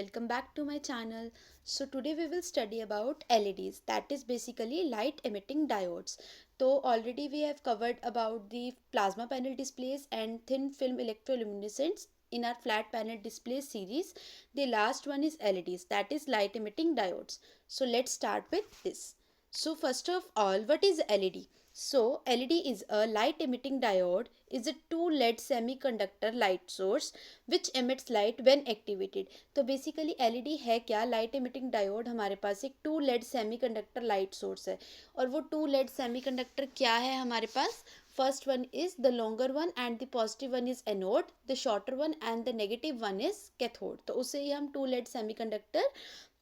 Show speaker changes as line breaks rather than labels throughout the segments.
welcome back to my channel. So today we will study about LEDs, that is basically light emitting diodes. So already we have covered about the plasma panel displays and thin film electroluminescence in our flat panel display series. The last one is LEDs, that is light emitting diodes. So let's start with this. So first of all, what is LED? So LED is a light emitting diode, is a two LED semiconductor light source which emits light when activated. तो basically LED है क्या? Light emitting diode हमारे पास एक two lead semiconductor light source है. और वो two lead semiconductor क्या है हमारे पास? First one is the longer one and the positive one is anode, the shorter one and the negative one is cathode. तो उसे ही हम two lead semiconductor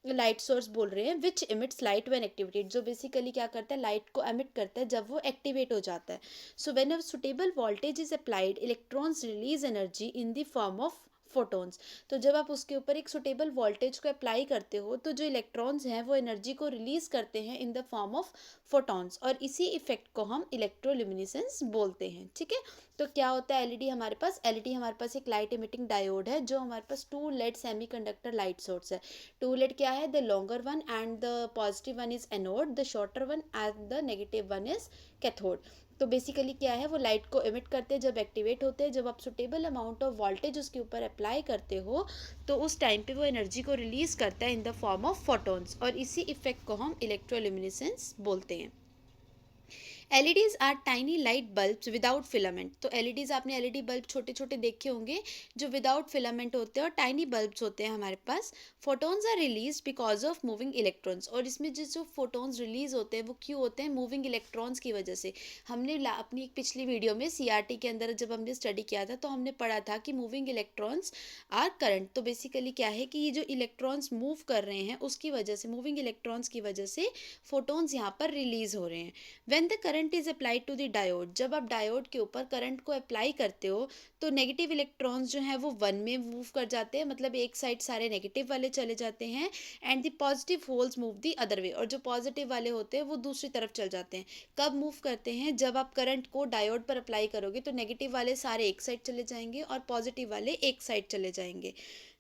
light source बोल रहे हैं which emits light when activated. जो basically क्या करता है? लाइट को एमिट करता है जब वो एक्टिवेट हो जाता है. So when a suitable voltage is applied, electrons release energy in the form of photons. तो जब आप उसके ऊपर एक सुटेबल वोल्टेज को अप्लाई करते हो तो जो इलेक्ट्रॉन्स हैं वो एनर्जी को रिलीज करते हैं इन द फॉर्म ऑफ फोटॉन्स, और इसी इफेक्ट को हम इलेक्ट्रोल्यूमिनेसेंस बोलते हैं. ठीक है. तो क्या होता है एलईडी हमारे पास? एलईडी हमारे पास एक लाइट इमिटिंग डायोड है जो हमारे पास two lead semiconductor light source है. टू लेड क्या है? The longer one and the positive one is anode, the shorter one and the negative one is cathode. तो बेसिकली क्या है? वो लाइट को एमिट करते हैं जब एक्टिवेट होते हैं. जब आप सुटेबल अमाउंट ऑफ वोल्टेज उसके ऊपर अप्लाई करते हो तो उस टाइम पे वो एनर्जी को रिलीज करता है in the form of photons, और इसी इफेक्ट को हम इलेक्ट्रोल्यूमिनेसेंस बोलते हैं. LEDs are tiny light bulbs without filament. तो एलईडीज, आपने एलईडी बल्ब छोटे छोटे देखे होंगे जो विदाउट फिलामेंट होते हैं और टाइनी बल्ब्स होते हैं हमारे पास. Photons are release because of moving electrons. और इसमें जो फोटॉन्स रिलीज होते हैं वो क्यों होते हैं? मूविंग इलेक्ट्रॉन्स की वजह से. हमने अपनी एक पिछली वीडियो में सीआरटी के अंदर जब हमने स्टडी किया था तो हमने पढ़ा था कि मूविंग इलेक्ट्रॉन्स आर करंट. तो बेसिकली क्या है कि ये जो इलेक्ट्रॉन्स मूव कर रहे हैं उसकी वजह से, मूविंग इलेक्ट्रॉन्स की वजह से फोटॉन्स यहाँ पर रिलीज हो रहे हैं. When the current is applied to the diode, जब आप डायोड के ऊपर करंट को अप्लाई करते हो तो नेगेटिव इलेक्ट्रॉन्स जो हैं वो वन में मूव कर जाते हैं, मतलब एक साइड सारे नेगेटिव वाले चले जाते हैं, and the positive holes move the other way. और जो पॉजिटिव वाले होते हैं वो दूसरी तरफ चल जाते हैं. कब मूव करते हैं? जब आप करंट को डायोड पर अप्लाई करोगे तो नेगेटिव वाले सारे एक साइड चले जाएंगे और पॉजिटिव वाले एक साइड चले जाएंगे.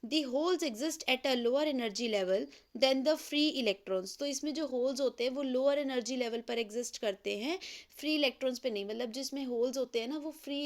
The holes exist at a lower energy level than the free electrons. तो इसमें जो होल्स होते हैं वो लोअर एनर्जी लेवल पर एग्जिस्ट करते हैं, फ्री इलेक्ट्रॉन्स पे नहीं. मतलब जिसमें होल्स होते हैं ना वो फ्री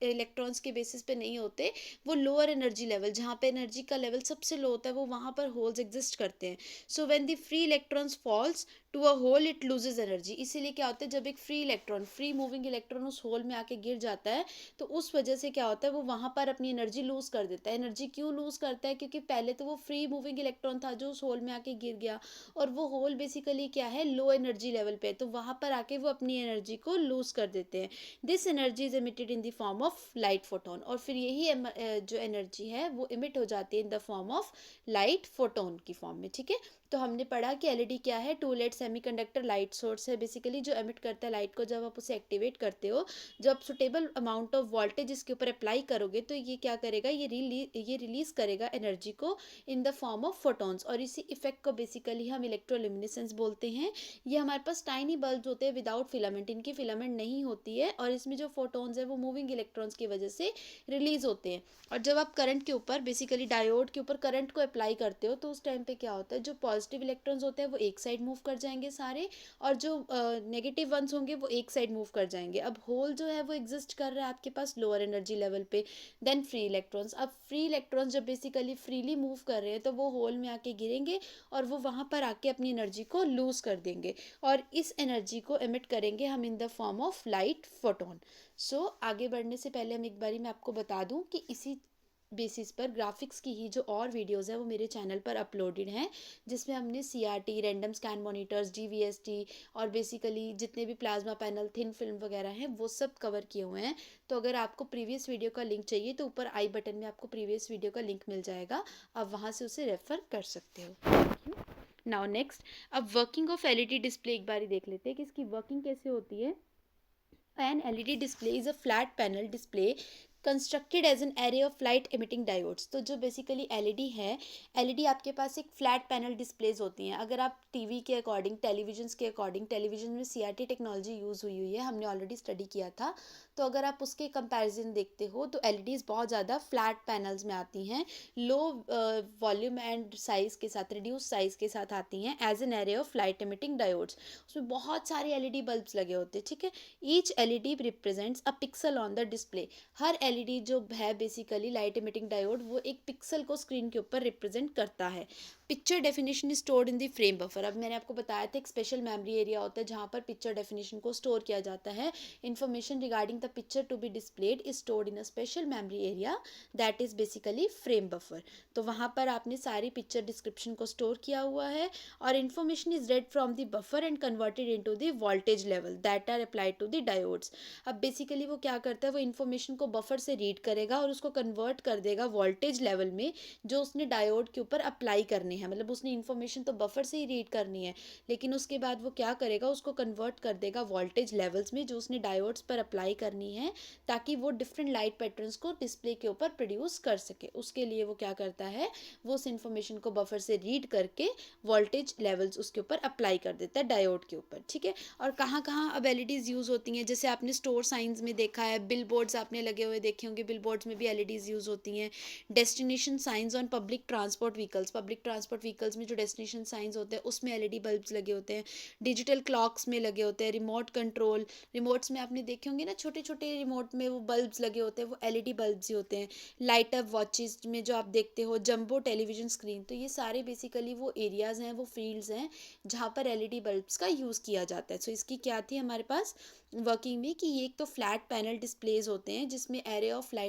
इलेक्ट्रॉन्स के बेसिस पे नहीं होते, वो लोअर एनर्जी लेवल, जहाँ पे एनर्जी का लेवल सबसे लो होता है वो वहाँ पर होल्स एग्जिस्ट करते हैं. So when the free electrons falls to a hole it loses energy. इसीलिए क्या होता है? जब एक free electron, free moving electron उस होल में आके गिर जाता है तो उस वजह से क्या होता है? वो वहाँ पर अपनी एनर्जी लूज कर देता है. एनर्जी क्यों लूज करता है? क्योंकि पहले तो वो फ्री मूविंग इलेक्ट्रॉन था जो उस होल में आके गिर गया, और वो होल बेसिकली क्या है? लो एनर्जी लेवल पे, तो वहाँ पर आके वो अपनी एनर्जी को लूज कर देते हैं. This energy is emitted in the form of light photon. और फिर यही जो एनर्जी है वो इमिट हो जाती है in the form of light photon की फॉर्म में. ठीक है. तो हमने पढ़ा कि एलईडी क्या है? Two lead semiconductor light source है बेसिकली, जो एमिट करता है लाइट को जब आप उसे एक्टिवेट करते हो. जब सुटेबल अमाउंट ऑफ वोल्टेज इसके ऊपर अप्लाई करोगे तो ये क्या करेगा? ये रिलीज करेगा एनर्जी को इन द फॉर्म ऑफ फोटॉन्स, और इसी इफेक्ट को बेसिकली हम इलेक्ट्रोल्यूमिनेसेंस बोलते हैं. ये हमारे पास टाइनी बल्ब होते हैं विदाउट फिलामेंट, इनकी फिलामेंट नहीं होती है, और इसमें जो फोटॉन्स है वो मूविंग इलेक्ट्रॉन्स की वजह से रिलीज होते हैं. और जब आप करंट के ऊपर, बेसिकली डायोड के ऊपर करंट को अप्लाई करते हो तो उस टाइम पे क्या होता है? जो पॉजिटिव इलेक्ट्रॉन्स होते हैं वो एक साइड मूव कर जाएंगे सारे, और जो नेगेटिव वंस होंगे वो एक साइड मूव कर जाएंगे. अब होल जो है वो एग्जिस्ट कर रहा है आपके पास लोअर एनर्जी लेवल पे देन फ्री इलेक्ट्रॉन्स. अब फ्री इलेक्ट्रॉन्स जब बेसिकली फ्रीली मूव कर रहे हैं तो वो होल में आके गिरेंगे और वो वहाँ पर आके अपनी एनर्जी को लूज कर देंगे, और इस एनर्जी को एमिट करेंगे हम in the form of light photon. So आगे बढ़ने से पहले हम एक बारी मैं आपको बता दूं कि इसी बेसिस पर ग्राफिक्स की ही जो और वीडियोस है वो मेरे चैनल पर अपलोडेड हैं, जिसमें हमने सीआरटी, रैंडम स्कैन मॉनिटर्स, डीवीएसटी और बेसिकली जितने भी प्लाज्मा पैनल, थिन फिल्म वगैरह हैं वो सब कवर किए हुए हैं. तो अगर आपको प्रीवियस वीडियो का लिंक चाहिए तो ऊपर आई बटन में आपको प्रीवियस वीडियो का लिंक मिल जाएगा, आप वहाँ से उसे रेफर कर सकते हो. नाउ नेक्स्ट, अब वर्किंग ऑफ एलईडी डिस्प्ले एक बारी देख लेते हैं कि इसकी वर्किंग कैसे होती है. An LED display is a flat panel display constructed as an array of light emitting diodes. तो जो बेसिकली एलईडी है, एलईडी आपके पास एक फ्लैट पैनल डिस्प्लेज होती हैं। अगर आप टीवी के अकॉर्डिंग, टेलीविजन के अकॉर्डिंग, टेलीविजन में सीआरटी टेक्नोलॉजी यूज़ हुई हुई है, हमने ऑलरेडी स्टडी किया था। तो अगर आप उसके कंपैरिजन देखते हो तो एलईडीज़ बहुत ज़्यादा फ्लैट पैनल्स में आती हैं, लो वॉल्यूम एंड साइज़ के साथ, रिड्यूस साइज़ के साथ आती हैं as an array of light emitting diodes. उसमें बहुत सारे एलईडी बल्ब्स लगे होते हैं, ठीक है। Each LED represents a pixel on the display. Her LED जो है बेसिकली लाइट इमिटिंग डायोड, वो एक पिक्सल को स्क्रीन के ऊपर रिप्रेजेंट करता है। Picture definition is stored in the frame buffer. अब मैंने आपको बताया था एक स्पेशल मेमोरी एरिया होता है जहाँ पर पिक्चर डेफिनेशन को स्टोर किया जाता है। Information regarding the picture to be displayed is stored in a special memory area, that is basically frame buffer. तो वहाँ पर आपने सारी पिक्चर डिस्क्रिप्शन को स्टोर किया हुआ है, और information is read from the buffer and converted into the voltage level that are applied to the diodes. अब बेसिकली वो क्या करता है, वो इन्फॉर्मेशन को बफर से रीड करेगा और उसको कन्वर्ट कर देगा वोल्टेज लेवल में, जो उसने डायोड के ऊपर अप्लाई करने हैं। मतलब उसने इन्फॉर्मेशन तो बफर से ही रीड करनी है, लेकिन उसके बाद वो क्या करेगा, उसको कन्वर्ट कर देगा वोल्टेज लेवल्स में जो उसने डायोड्स पर अप्लाई करनी है, ताकि वो डिफरेंट लाइट पैटर्न्स को डिस्प्ले के ऊपर प्रोड्यूस कर सके। उसके लिए वो क्या करता है, वो उस इन्फॉर्मेशन को बफर से रीड करके वोल्टेज लेवल्स उसके ऊपर अप्लाई कर देता है डायोड के ऊपर, ठीक है। और कहाँ कहाँ अब एलईडीज़ यूज़ होती हैं, जैसे आपने स्टोर साइंस में देखा है, बिल बोर्ड्स आपने लगे हुए देखे होंगे, बिल बोर्ड्स में भी एलईडीज़ यूज़ होती हैं। Destination science on public transport vehicles, public transport vehicles में जो डेस्टिनेशन साइंस होते हैं उसमें एलईडी बल्ब्स लगे होते हैं। डिजिटल क्लॉक्स में लगे होते हैं। रिमोट कंट्रोल, रिमोट्स में आपने देखे होंगे ना, छोटे छोटे रिमोट में वो बल्ब्स लगे होते हैं, वो एलईडी बल्ब्स ही होते हैं। लाइट अप वॉचेस में जो आप देखते हो, जंबो टेलीविजन स्क्रीन, तो ये सारे बेसिकली वो एरियाज़ हैं, वो फील्ड्स हैं जहाँ पर एलईडी बल्ब्स का यूज़ किया जाता है। सो इसकी क्या थी हमारे पास वर्किंग में, कि ये एक तो फ्लैट पैनल डिस्प्लेज होते हैं जिसमें एरे ऑफ लाइट